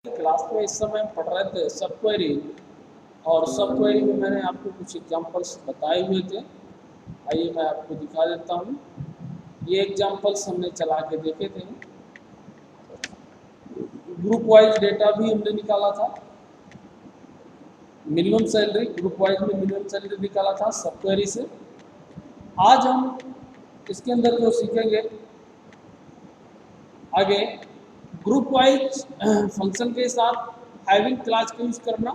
Class में इस समय हम पढ़ रहे थे सब क्वेरी, और सब क्वेरी में मैंने आपको कुछ एग्जांपल्स बताए हुए थे। आइए मैं आपको दिखा देता हूँ। ये एग्जांपल्स हमने चला के देखे थे। ग्रुप वाइज डेटा भी हमने निकाला था। मिनिमम सैलरी ग्रुप वाइज में मिनिमम सैलरी निकाला था सब क्वेरी से। आज हम इसके अंदर जो सीखेंगे आगे, ग्रुप वाइज फंक्शन के साथ हैविंग क्लास का यूज़ करना।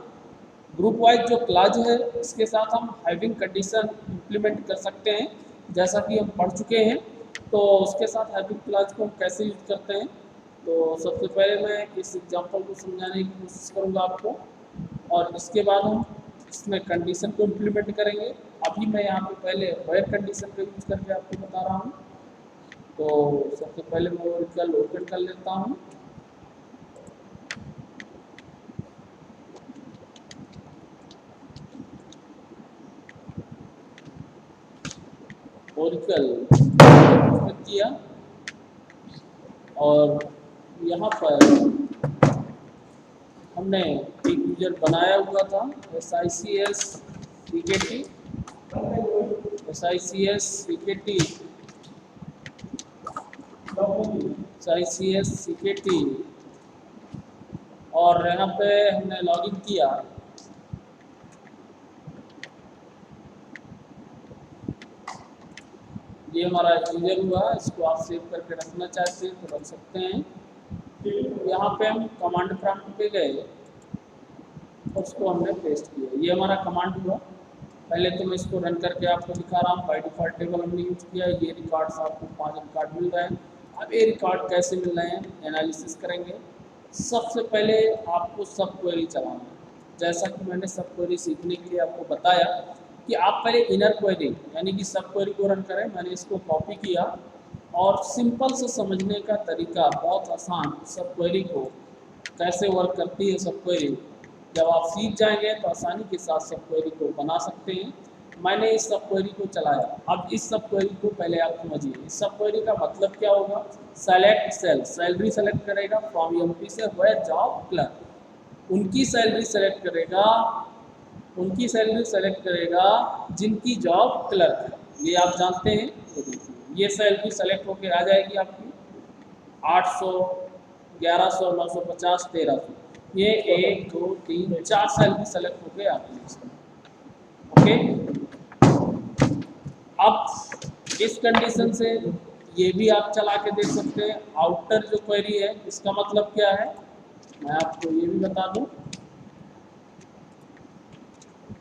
ग्रुप वाइज जो क्लास है इसके साथ हम हैविंग कंडीशन इम्प्लीमेंट कर सकते हैं, जैसा कि हम पढ़ चुके हैं। तो उसके साथ हैविंग क्लास को हम कैसे यूज करते हैं, तो सबसे पहले मैं इस एग्जांपल को समझाने की कोशिश करूंगा आपको, और इसके बाद हम इसमें कंडीशन को इम्प्लीमेंट करेंगे। अभी मैं यहाँ पे पहले वेयर कंडीशन का यूज करके आपको बता रहा हूँ। तो सबसे पहले मैं ओरिजिनल ओपन कर लेता हूँ। ओरिकल किया, और यहाँ पर हमने एक यूजर बनाया हुआ था SICS CKT SICS CKT, और यहाँ पे हमने लॉगिन किया। ये हमारा यूजर हुआ, इसको आप सेव करके रखना चाहते हैं तो रख सकते हैं। यहाँ पे हम कमांड प्रॉम्प्ट पे गए और उसको हमने पेस्ट किया। ये हमारा कमांड हुआ। पहले तो मैं इसको रन करके आपको दिखा रहा हूँ। बाय डिफॉल्ट टेबल हमने यूज किया। ये रिकॉर्ड्स आपको 5 रिकॉर्ड मिल रहे हैं। अब ये रिकॉर्ड कैसे मिल रहे हैं, एनालिसिस करेंगे। सबसे पहले आपको सब क्वेरी चलाना है। जैसा कि मैंने सब क्वेरी सीखने के लिए आपको बताया कि आप पहले इनर क्वेरी यानी कि सब क्वेरी को रन करें। मैंने इसको कॉपी किया, और सिंपल से समझने का तरीका बहुत आसान, सब क्वेरी को कैसे वर्क करती है सब क्वेरी, जब आप सीख जाएंगे तो आसानी के साथ सब क्वेरी को बना सकते हैं। मैंने इस सब क्वेरी को चलाया। अब इस सब क्वेरी को पहले आप समझिए। इस सब क्वेरी का मतलब क्या होगा। सेलेक्ट सेल, सैलरी सेलेक्ट करेगा फ्रॉम एमपी से, वह जॉब क्लर्क उनकी सैलरी सेलेक्ट करेगा, उनकी सैलरी सेलेक्ट करेगा जिनकी जॉब क्लर्क है। ये आप जानते हैं। ये देखिए, ये सैलरी सेलेक्ट होकर आ जाएगी आपकी 800, 1100, 950, 1300। ये 1 2 3 4 सैलरी सेलेक्ट होकर आती है इसमें। ओके, अब इस कंडीशन से ये भी आप चला के देख सकते हैं। आउटर जो क्वेरी है इसका मतलब क्या है, मैं आपको ये भी बता दूं।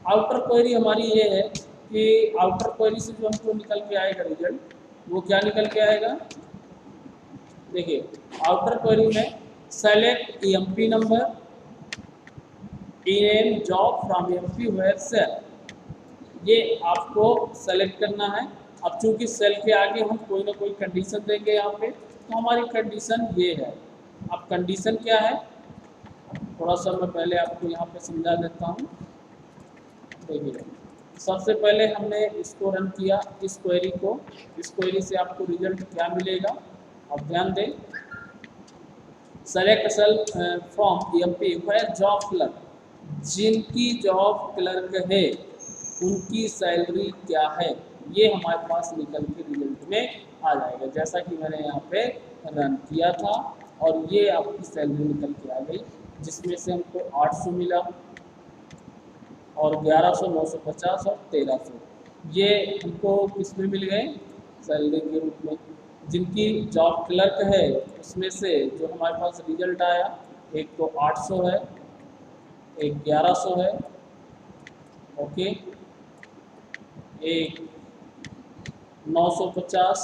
आउटर क्वेरी हमारी ये है कि आउटर क्वेरी से जो हमको निकल के आएगा रिजल्ट, वो क्या निकल के आएगा। देखिए, आउटर क्वेरी में select MP number in job from MP where sal, ये आपको सेलेक्ट करना है। अब चूंकि सेल के आगे हम कोई ना कोई कंडीशन देंगे यहाँ पे, तो हमारी कंडीशन ये है। अब कंडीशन क्या है, थोड़ा सा मैं पहले आपको यहाँ पे समझा देता हूँ। देखिए, सबसे पहले हमने इसको रन किया, इस क्वेरी को। इस क्वेरी से आपको रिजल्ट क्या मिलेगा, अब ध्यान दें। Select sal from MP where job clerk, जिनकी जॉब क्लर्क है उनकी सैलरी क्या है, ये हमारे पास निकल के रिजल्ट में आ जाएगा। जैसा कि मैंने यहाँ पे रन किया था, और ये आपकी सैलरी निकल के आ गई, जिसमें से हमको 800 मिला, और 1100, 950 और 1300 ये हमको किस में मिल गए, सैलरी के रूप में। जिनकी जॉब क्लर्क है उसमें से जो हमारे पास रिजल्ट आया, एक तो 800 है, एक 1100 है, ओके, एक 950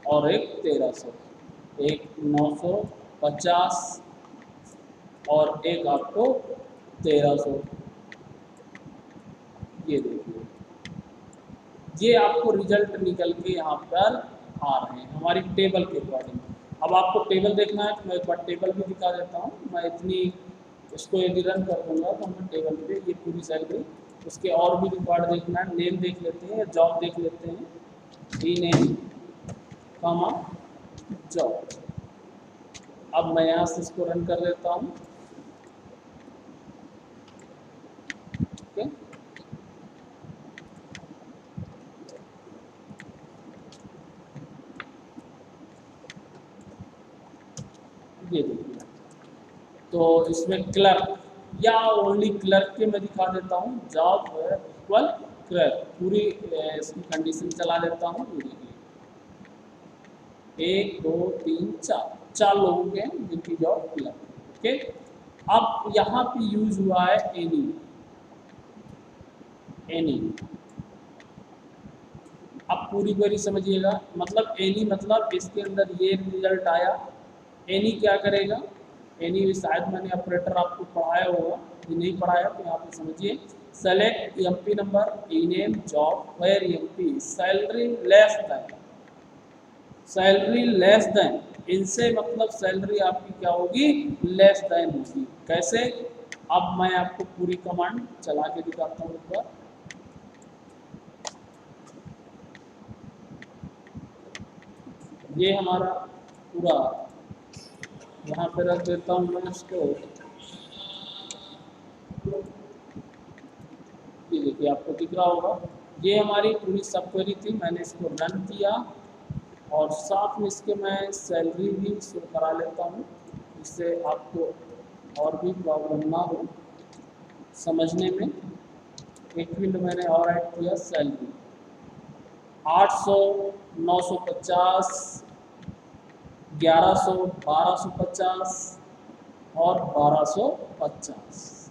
और एक 1300। एक 950 और एक आपको 1300। ये देखिए, ये आपको रिजल्ट निकल के यहाँ पर आ रहे हैं हमारी टेबल के अकॉर्डिंग। अब आपको टेबल देखना है तो मैं एक बार टेबल भी दिखा देता हूँ। मैं इतनी इसको यदि रन कर दूंगा तो हमें टेबल पे ये पूरी सैलरी, उसके और भी रिकॉर्ड देखना है। नेम देख लेते हैं, जॉब देख लेते हैं, डी नेम कॉमा जॉब। अब मैं यहाँ से इसको रन कर लेता हूँ। ये देखिए, तो इसमें क्लर्क या ओनली क्लर्क के मैं दिखा देता हूँ, जॉब इक्वल क्लर्क, पूरी इसकी कंडीशन चला देता हूँ। ये देखिए 1 2 3 4 4 लोगों के हैं जिनकी जॉब क्लर्क। ओके, अब यहाँ पे यूज हुआ है एनी। अब पूरी क्वेरी समझिएगा, मतलब एनी मतलब इसके अंदर ये रिजल्ट आया। एनी क्या करेगा, एनी शायद मैंने ऑपरेटर आपको पढ़ाया होगा, ये नहीं पढ़ाया तो यहाँ पे समझिए। Select MP number, E name, job, where MP, salary less than, salary less than, इनसे मतलब सैलरी आपकी क्या होगी, लेस देन होगी। कैसे, अब मैं आपको पूरी कमांड चला के दिखाता हूँ एक बार। ये हमारा पूरा यहाँ पे रख देता हूँ मैं इसको। ये देखिए आपको दिख रहा होगा, ये हमारी पूरी सब क्वेरी थी। मैंने इसको रन किया और साथ में इसके मैं सैलरी भी शो करा लेता हूँ, जिससे आपको और भी प्रॉब्लम ना हो समझने में। एक फील्ड मैंने और ऐड किया, सैलरी 800, 950, 1100, 1250 और 1250।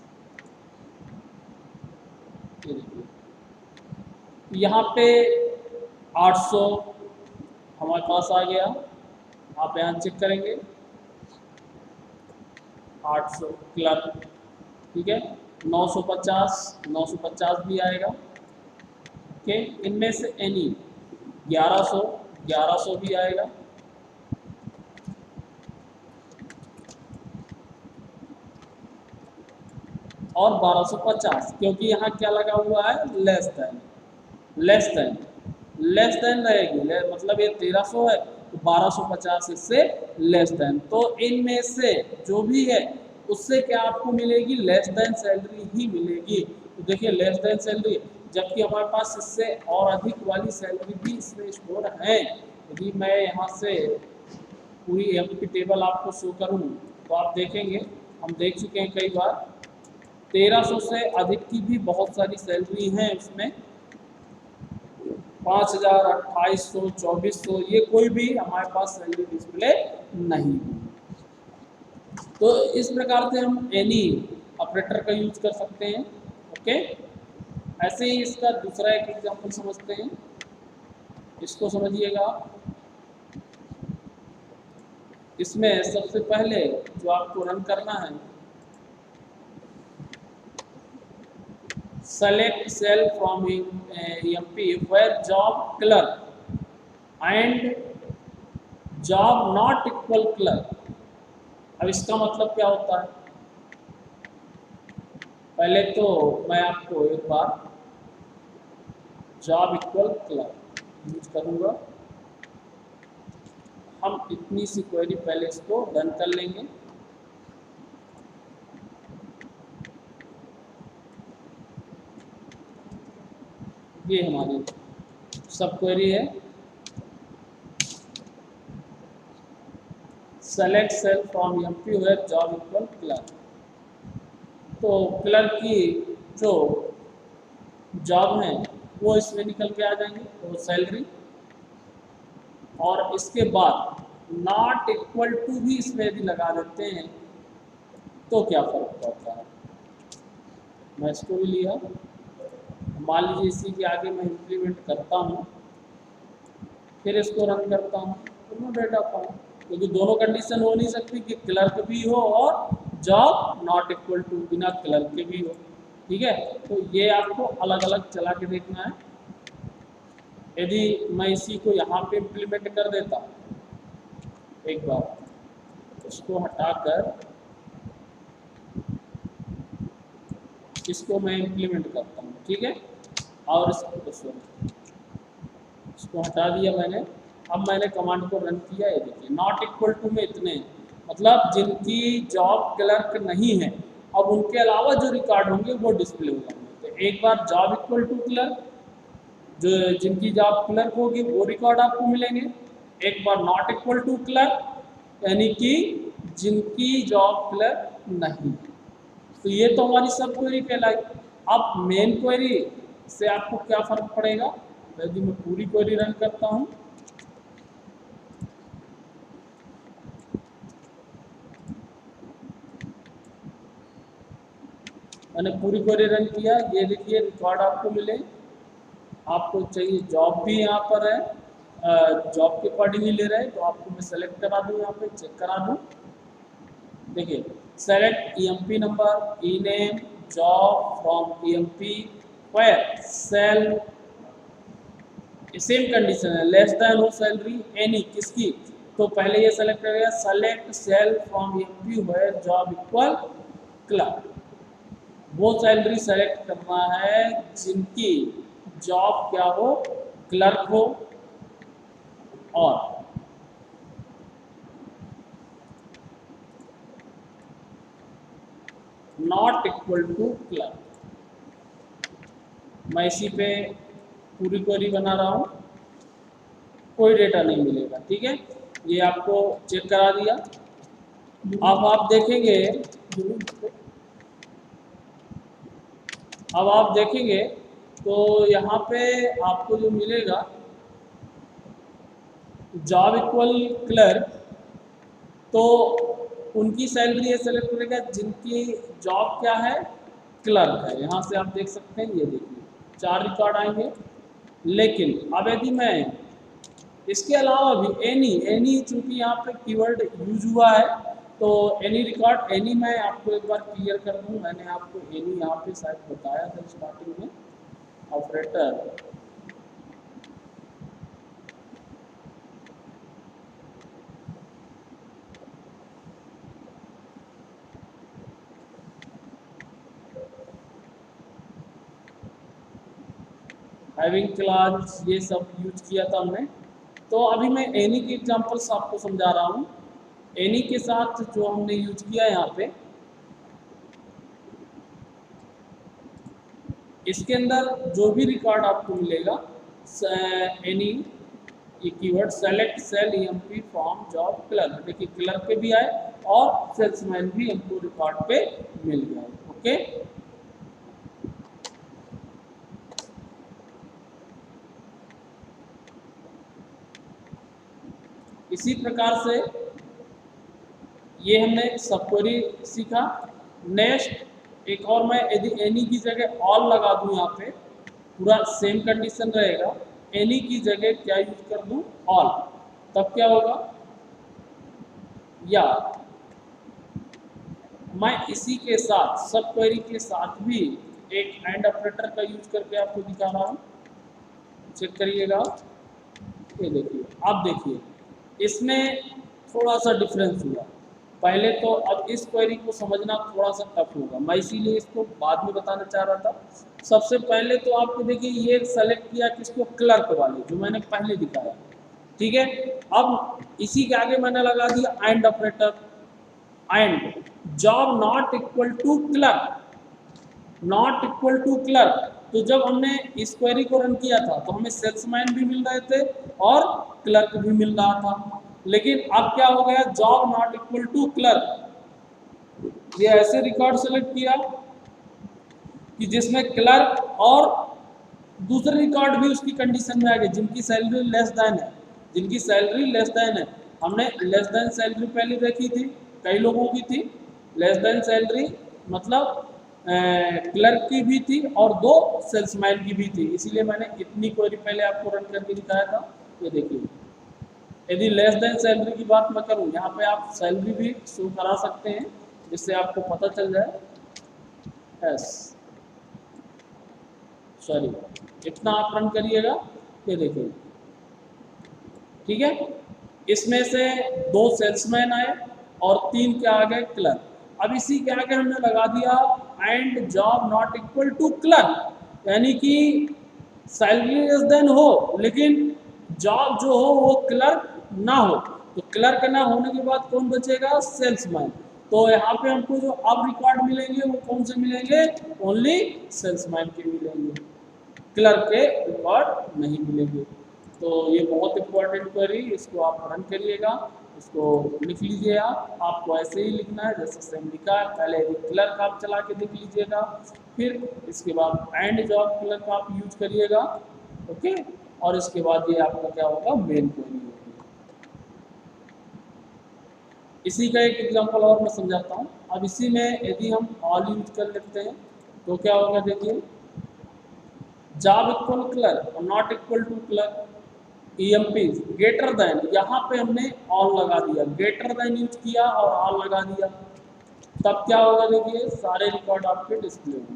ये देखिए यहाँ पे 800 हमारे पास आ गया, आप यहाँ चेक करेंगे 800 क्लर्क, ठीक है। 950 भी आएगा, ओके। इनमें से एनी 1100 भी आएगा, और 1250, क्योंकि यहाँ क्या लगा हुआ है, लेस देन। लेस देन रहेगी, मतलब ये 1300 है तो 1250 इससे लेस देन। तो इनमें से जो भी है उससे क्या आपको मिलेगी, लेस देन सैलरी ही मिलेगी। तो देखिए लेस देन सैलरी, जबकि हमारे पास इससे और अधिक वाली सैलरी भी इसमें स्टोर है। यदि मैं यहाँ से पूरी एमपी टेबल आपको शो करूँ तो आप देखेंगे, हम देख चुके हैं कई बार, 1300 से अधिक की भी बहुत सारी सैलरी हैं उसमें, 5000, 2800, 2400, ये कोई भी हमारे पास सैलरी डिस्प्ले नहीं है। तो इस प्रकार से हम एनी ऑपरेटर का यूज कर सकते हैं, ओके। ऐसे ही इसका दूसरा एक एग्जांपल समझते हैं, इसको समझिएगा। इसमें सबसे पहले जो आपको रन करना है, select cell from MP where job clerk and job not equal clerk। अब इसका मतलब क्या होता है, पहले तो मैं आपको एक बार जॉब इक्वल क्लर्क यूज करूंगा। हम इतनी सी क्वेरी पहले इसको रन कर लेंगे। ये हमारी सब क्वेरी है, select sal from MP where job equal clerk. तो क्लर्क की जो जॉब है वो इसमें निकल के आ जाएंगे, तो सैलरी, और इसके बाद नॉट इक्वल टू भी इसमें यदि लगा देते हैं तो क्या फर्क पड़ता है। मैं इसको भी लिया, मान लीजिए इसी के आगे मैं इंप्लीमेंट करता हूँ, फिर इसको रन करता हूँ तो नो डेटा पाऊँ, क्योंकि दोनों कंडीशन हो नहीं सकती कि क्लर्क भी हो और जॉब नॉट इक्वल टू बिना क्लर्क के भी हो, ठीक है। तो ये आपको अलग अलग चला के देखना है। यदि मैं इसी को यहाँ पे इम्प्लीमेंट कर देता हूँ, एक बार इसको हटाकर इसको मैं इम्प्लीमेंट करता हूँ, ठीक है। और इसको हटा दिया मैंने। अब मैंने कमांड को रन किया, ये देखिए नॉट इक्वल टू में इतने, मतलब जिनकी जॉब क्लर्क नहीं है, अब उनके अलावा जो रिकॉर्ड होंगे वो डिस्प्ले हो जाएंगे। तो एक बार जॉब इक्वल टू क्लर्क, जो जिनकी जॉब क्लर्क होगी वो रिकॉर्ड आपको मिलेंगे। एक बार नॉट इक्वल टू क्लर्क, यानी कि जिनकी जॉब क्लर्क नहीं। तो ये तो हमारी सब क्वेरी कहलाई। अब मेन क्वेरी से आपको क्या फर्क पड़ेगा, यदि मैं पूरी क्वेरी रन करता हूँ, मैंने पूरी क्वेरी रन किया, ये देखिए रिकॉर्ड आपको मिले, आपको चाहिए जॉब भी यहाँ पर है, जॉब के अकॉर्डिंग ही ले रहे हैं, तो आपको मैं सेलेक्ट करा दूँ, यहाँ पे चेक करा दूँ। देखिए select EMP number, E name, job from EMP, where sal, same condition है, लेस देन हो सैलरी एनी, किसकी, तो पहले ये सेलेक्ट करेगा select sal from EMP where job equal clerk, वो सैलरी सेलेक्ट करना है जिनकी जॉब क्या हो, क्लर्क हो, और नॉट इक्वल टू क्लर्क। मैं इसी पे पूरी क्वेरी बना रहा हूँ, कोई डेटा नहीं मिलेगा, ठीक है, ये आपको चेक करा दिया। अब आप देखेंगे, अब आप देखेंगे तो यहाँ पे आपको जो मिलेगा जॉब इक्वल क्लर्क, तो उनकी सैलरी ये सेलेक्ट करेगा जिनकी जॉब क्या है, क्लर्क है। यहाँ से आप देख सकते हैं, ये देखिए 4 रिकॉर्ड आएंगे। लेकिन अब यदि मैं इसके अलावा भी एनी चूंकि यहाँ पे कीवर्ड यूज हुआ है, तो एनी रिकॉर्ड, एनी मैं आपको एक बार क्लियर कर दूँ, मैंने आपको एनी यहाँ पे शायद बताया था स्टार्टिंग में, ऑपरेटर हैविंग क्लास, ये सब यूज किया था हमने। तो अभी मैं एनी के एग्जांपल्स आपको समझा रहा हूँ। एनी के साथ जो हमने यूज किया यहाँ पे, इसके अंदर जो भी रिकॉर्ड आपको मिलेगा, एनी ये keyword select sal EMP from job clerk, देखिए क्लर्क पे भी आए और सेल्समैन भी हमको रिकॉर्ड पे मिल गया। ओके, इसी प्रकार से ये हमने सब क्वेरी सीखा। नेक्स्ट एक और, मैं यदि एनी की जगह ऑल लगा दूं, यहाँ पे पूरा सेम कंडीशन रहेगा, एनी की जगह क्या यूज कर दूं, ऑल, तब क्या होगा, या मैं इसी के साथ सब क्वेरी के साथ भी एक एंड ऑपरेटर का यूज करके आपको दिखा रहा हूँ, चेक करिएगा। ये देखिए, आप देखिए इसमें थोड़ा सा डिफरेंस हुआ। पहले तो अब इस क्वेरी को समझना थोड़ा सा टफ होगा, मैं इसीलिए इसको बाद में बताना चाह रहा था। सबसे पहले तो आपको देखिए ये सेलेक्ट किया किसको, क्लर्क वाले, जो मैंने पहले दिखाया, ठीक है। अब इसी के आगे मैंने लगा दिया and operator, and job not equal to clerk, not equal to clerk. तो जब हमने इस क्वेरी को रन किया था तो हमें सेल्समैन भी मिल रहे थे और क्लर्क भी मिल रहा था, लेकिन अब क्या हो गया, job not equal to clerk. ये ऐसे रिकॉर्ड सेलेक्ट किया कि जिसमें क्लर्क और दूसरे रिकॉर्ड भी उसकी कंडीशन में आ गए जिनकी सैलरी लेस देन है, जिनकी सैलरी लेस देन है। हमने लेस देन सैलरी पहले देखी थी, कई लोगों की थी लेस देन सैलरी, मतलब क्लर्क की भी थी और 2 सेल्समैन की भी थी, इसीलिए मैंने इतनी क्वेरी पहले आपको रन करके दिखाया था। ये देखिए, यदि लेस देन सैलरी की बात मैं करूँ, यहाँ पे आप सैलरी भी शो करा सकते हैं जिससे आपको पता चल जाए। यस, सॉरी, इतना आप रन करिएगा, ये देखिए, ठीक है। इसमें से 2 सेल्समैन आए और 3 क्या आ गए, क्लर्क। अब इसी के आगे हमने लगा दिया and job not equal to clerk, यानी कि सैलरी लेस देन हो लेकिन जॉब जो हो वो क्लर्क ना हो, तो क्लर्क ना होने के बाद कौन बचेगा, सेल्समैन। तो यहाँ पे हमको जो अब रिकॉर्ड मिलेंगे वो कौन से मिलेंगे, ओनली सेल्समैन के मिलेंगे, क्लर्क के रिकॉर्ड नहीं मिलेंगे। तो ये बहुत इंपॉर्टेंट क्वेरी, इसको आप रन करिएगा। उसको लिख लीजिए आपको ऐसे ही लिखना है जैसे सेम लिखा है। पहले क्लर्क आप चला के देख लीजिएगा, फिर इसके बाद एंड जॉब क्लर्क आप यूज करिएगा। ओके, और इसके बाद ये आपका क्या होगा, मेन क्वेरी होगी। इसी का एक एग्जांपल और मैं समझाता हूँ। अब इसी में यदि हम ऑल यूज कर लेते हैं तो क्या होगा, देखिए जॉब इक्वल क्लर्क और not equal to clerk, EMP greater than, यहाँ पे हमने ऑल लगा दिया, ग्रेटर देन यूज किया और ऑल लगा दिया, तब क्या होगा, देखिए सारे रिकॉर्ड आपके डिस्प्ले होंगे।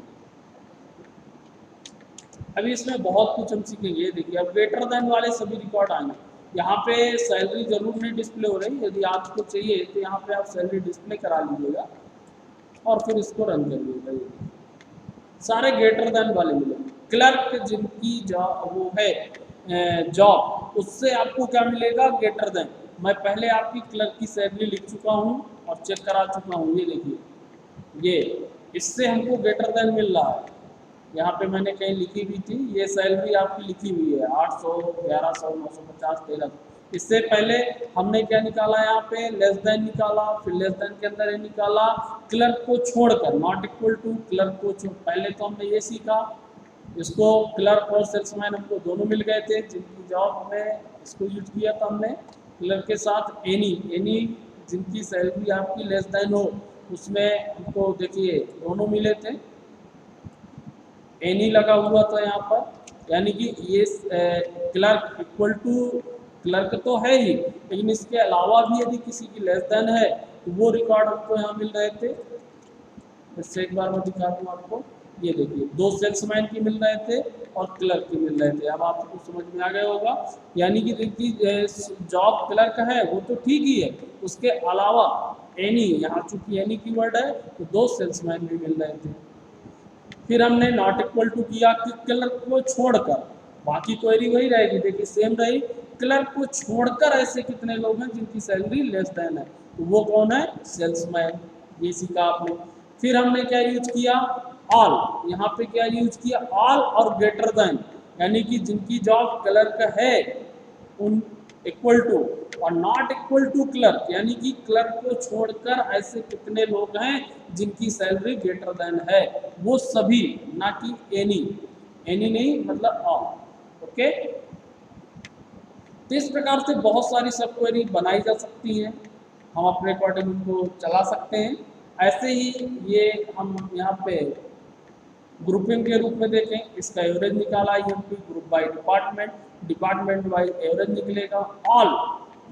अभी इसमें बहुत कुछ हम सीखेंगे। देखिए अब ग्रेटर देन वाले सभी रिकॉर्ड आएंगे। यहाँ पे सैलरी जरूर नहीं डिस्प्ले हो रही, यदि आपको चाहिए तो यहाँ पे आप सैलरी डिस्प्ले करा लीजिएगा और फिर इसको रन करिएगा। सारे ग्रेटर देन वाले मिलेंगे। क्लर्क जिनकी जॉब वो है जॉब, उससे आपको क्या मिलेगा, ग्रेटर देन। मैं पहले आपकी क्लर्क की सैलरी लिख चुका हूँ और चेक करा चुका हूँ, ये देखिए, ये इससे हमको ग्रेटर देन मिल रहा है। यहाँ पे मैंने कहीं लिखी हुई थी, ये सैलरी आपकी लिखी हुई है 800, 1100, 950, 1300। इससे पहले हमने क्या निकाला, यहाँ पे लेस देन निकाला, फिर लेस देन के अंदर ये निकाला क्लर्क को छोड़कर, नॉट इक्वल टू क्लर्क को छोड़। पहले तो हमने ये सीखा, इसको क्लर्क और सेल्समैन हमको दोनों मिल गए थे, जिनकी जॉब हमें इसको यूज किया था हमने। क्लर्क के साथ एनी जिनकी सैलरी आपकी लेस देन हो, उसमें हमको देखिए दोनों मिले थे, एनी लगा हुआ था यहाँ पर, यानी कि ये क्लर्क इक्वल टू क्लर्क तो है ही, लेकिन इसके अलावा भी यदि किसी की लेस देन है तो वो रिकॉर्ड हमको यहाँ मिल रहे थे। इससे एक बार मैं दिखा दूँ आपको, ये देखिए 2 सेल्समैन की मिल रहे थे और क्लर्क की मिल रहे थे। अब आपको समझ में आ गया होगा, यानी कि देखिए जॉब क्लर्क है वो तो ठीक ही है, उसके अलावा एनी, यहाँ चूंकि एनी कीवर्ड है तो 2 सेल्समैन भी मिल रहे थे। फिर हमने नॉट इक्वल टू किया कि क्लर्क को छोड़कर, बाकी क्वेरी वही रहेगी, देखिए सेम रही, क्लर्क को छोड़कर ऐसे कितने लोग हैं जिनकी सैलरी लेस देन है, तो वो कौन है, सेल्समैन, ये सीखा आपने। फिर हमने क्या यूज किया, ऑल, यहाँ पे क्या यूज किया, ऑल और ग्रेटर देन, यानी कि जिनकी जॉब क्लर्क है उन इक्वल टू, और नॉट इक्वल टू क्लर्क, यानी कि क्लर्क को छोड़कर ऐसे कितने लोग हैं जिनकी सैलरी ग्रेटर देन है, वो सभी, ना कि एनी नहीं, मतलब ऑल। ओके, तो इस प्रकार से बहुत सारी सब क्वेरी बनाई जा सकती हैं, हम अपने अकॉर्डिंग उनको चला सकते हैं। ऐसे ही ये हम यहाँ पे ग्रुपिंग के रूप में देखें, इसका एवरेज निकाला EMP, group by department wise average निकलेगा, ऑल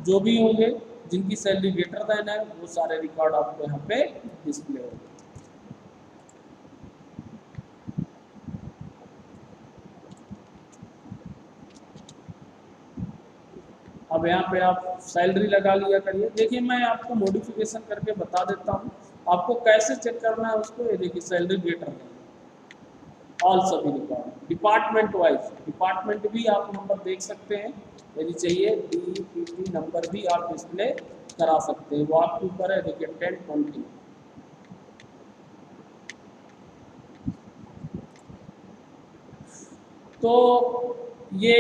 जो भी होंगे जिनकी सैलरी ग्रेटर देन है वो सारे रिकॉर्ड आपको यहाँ पे डिस्प्ले होंगे। अब यहाँ पे आप सैलरी लगा लिया करिए। देखिए मैं आपको मॉडिफिकेशन करके बता देता हूँ आपको कैसे चेक करना है उसको। ये देखिए सैलरी ग्रेटर देन ऑल सभी रिकॉर्ड, डिपार्टमेंट वाइज, डिपार्टमेंट भी आप नंबर देख सकते हैं, यदि चाहिए DPT नंबर भी आप डिस्प्ले करा सकते हैं, वो आपके ऊपर है। देखिए 10, 20, तो ये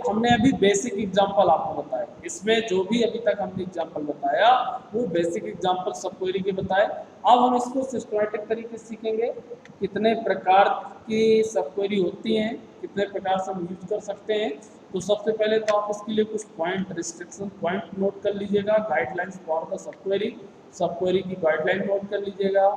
हमने अभी बेसिक एग्जांपल आपको बताया, इसमें जो भी अभी तक हमने एग्जांपल बताया वो बेसिक एग्जांपल सब क्वेरी के बताए। अब हम इसको सिस्टमैटिक तरीके से सीखेंगे, कितने प्रकार की सब क्वेरी होती हैं, कितने प्रकार से हम यूज कर सकते हैं। तो सबसे पहले तो आप इसके लिए कुछ पॉइंट, रिस्ट्रिक्शन पॉइंट नोट कर लीजिएगा, guidelines for the sub query की गाइडलाइन नोट कर लीजिएगा।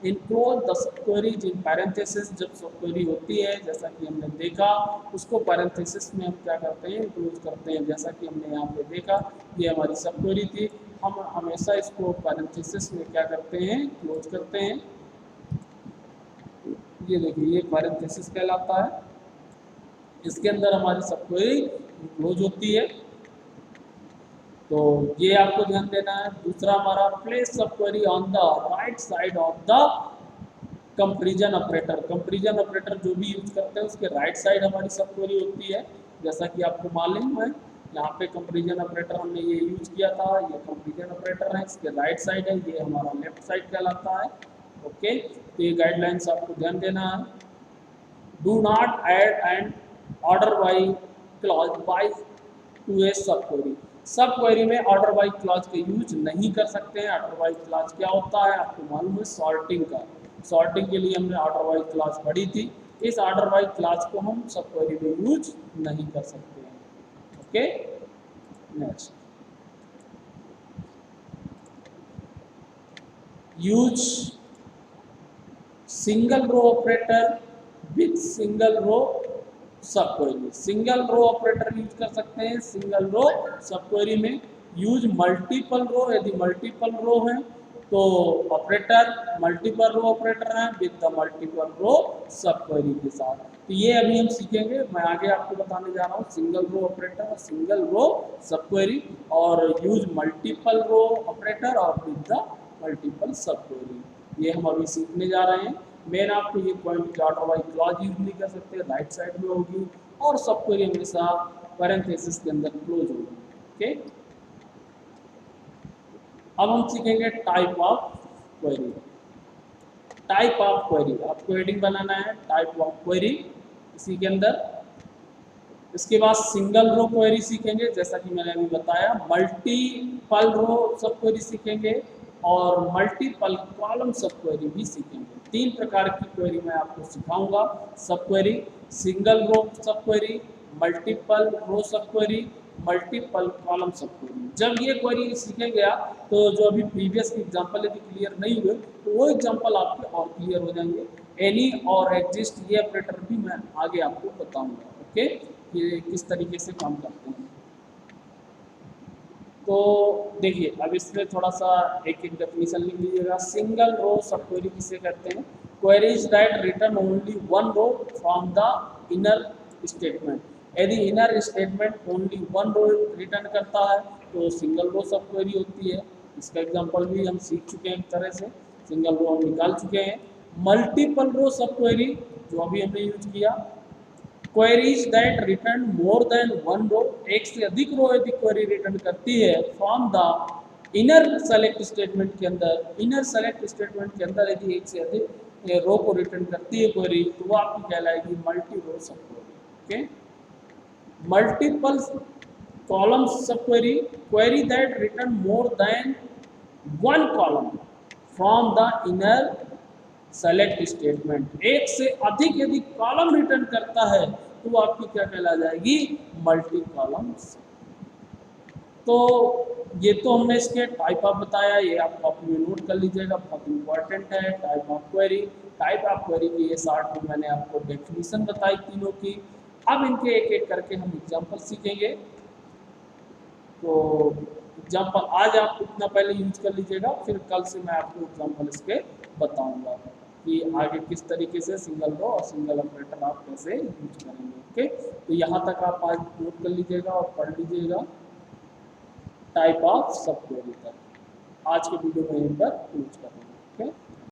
Enclose the sub queries in parenthesis, जब सब क्वेरी होती है जैसा कि हमने देखा उसको पैरेंथेसिस में हम क्या करते हैं, इंक्लूड करते हैं। जैसा कि हमने यहाँ पे देखा ये हमारी सब क्वेरी थी, हम हमेशा इसको पैरेंथेसिस में क्या करते हैं, क्लोज करते हैं। ये देखिए ये पैरेंथेसिस कहलाता है, इसके अंदर हमारी सब क्वेरी क्लोज होती है, तो ये आपको ध्यान देना है। दूसरा हमारा प्लेस सब query on the right side of the comparison operator, comparison operator जो भी यूज करते हैं उसके राइट साइड हमारी सब क्वेरी होती है। जैसा कि आपको मालूम है यहाँ पे कंपैरिजन ऑपरेटर हमने ये यूज किया था, ये कंपैरिजन ऑपरेटर है, इसके राइट साइड है, ये हमारा लेफ्ट साइड कहलाता है। ओके, तो ये गाइडलाइंस आपको ध्यान देना है। Do not add an order by clause by to a subquery, subquery में ऑर्डर बाय क्लॉज का यूज नहीं कर सकते हैं। ऑर्डर बाय क्लॉज क्या होता है आपको मालूम है, सॉर्टिंग का। सॉर्टिंग के लिए हमने ऑर्डर बाय क्लॉज पढ़ी थी। इस ऑर्डर बाय क्लॉज को हम सब क्वेरी में यूज नहीं कर सकते हैं। Okay, next, use single row operator with single row subquery. Single row operator use कर सकते हैं सिंगल रो सब क्वेरी में। यूज मल्टीपल रो, यदि मल्टीपल रो है तो ऑपरेटर मल्टीपल रो ऑपरेटर है विद द मल्टीपल रो सब क्वेरी के साथ। तो ये अभी हम सीखेंगे, मैं आगे आपको बताने जा रहा हूँ सिंगल रो ऑपरेटर और सिंगल रो सब क्वेरी, और यूज मल्टीपल रो ऑपरेटर और विद द मल्टीपल सब क्वेरी, ये हम अभी सीखने जा रहे हैं। मेन आपको ये point order by clause use नहीं कर सकते, राइट साइड में होगी, और सब क्वेरी हमेशा पैरेंथेसिस के अंदर क्लोज होगी। ओके, अब हम सीखेंगे type of query. Type of query, आपको हेडिंग बनाना है टाइप ऑफ क्वेरी इसी के अंदर। इसके बाद सिंगल रो क्वेरी सीखेंगे, जैसा कि मैंने अभी बताया। मल्टीपल रो सब क्वेरी सीखेंगे और मल्टीपल कॉलम सब क्वेरी भी सीखेंगे। 3 प्रकार की क्वेरी मैं आपको सिखाऊंगा सब क्वेरी। सिंगल रो सब क्वेरी, मल्टीपल रो सब क्वेरी, मल्टीपल कॉलम सब क्वेरी। जब ये क्वेरी सीखेंगे आप, तो जो अभी प्रीवियस एग्जाम्पल यदि क्लियर नहीं हुए तो वो एग्जाम्पल आपके और क्लियर हो जाएंगे। एनी और एग्जिस्ट ये ऑपरेटर भी मैं आगे आपको बताऊंगा। ओके, ये किस तरीके से काम करते हैं। तो देखिए, अब इसमें थोड़ा सा एक एक डेफिनेशन लिख लीजिएगा। सिंगल रो सब क्वेरी किसे कहते हैं? Queries that return only one row from the inner statement. यदि inner statement only one row return करता है तो सिंगल रो सब क्वेरी होती है। इसका एग्जांपल भी हम सीख चुके हैं, एक तरह से सिंगल रो हम निकाल चुके हैं। मल्टीपल रो सब क्वेरी जो अभी हमने यूज किया, queries that return more than one row, एक से अधिक रो यदि क्वेरी रिटर्न करती है from the inner select statement के अंदर, इनर सेलेक्ट स्टेटमेंट के अंदर यदि एक से अधिक रो को रिटर्न करती है क्वेरी, तो वो आपकी कहलाएगी मल्टी रो सब क्वेरी। ओके, मल्टीपल कॉलम सब query, query that return more than one column from the inner select statement, एक से अधिक यदि कॉलम रिटर्न करता है तो वो आपकी क्या कहला जाएगी? Multi columns. तो ये तो हमने इसके टाइप ऑफ बताया, ये आप कॉपी में नोट कर लीजिएगा, बहुत इंपॉर्टेंट है type of query. Type of query की ये शॉर्ट में मैंने आपको डेफिनेशन बताई तीनों की। अब इनके एक एक करके हम एग्जाम्पल सीखेंगे। तो एग्जाम्पल आज आप इतना पहले यूज कर लीजिएगा, फिर कल से मैं आपको एग्जाम्पल इसके बताऊंगा कि आगे किस तरीके से सिंगल रो और सिंगल ऑपरेटर आप कैसे यूज करेंगे। ओके, तो यहाँ तक आप आज नोट कर लीजिएगा और पढ़ लीजिएगा टाइप ऑफ सब क्वेरी तक। आज के वीडियो में यहीं पर यूज करेंगे। ओके।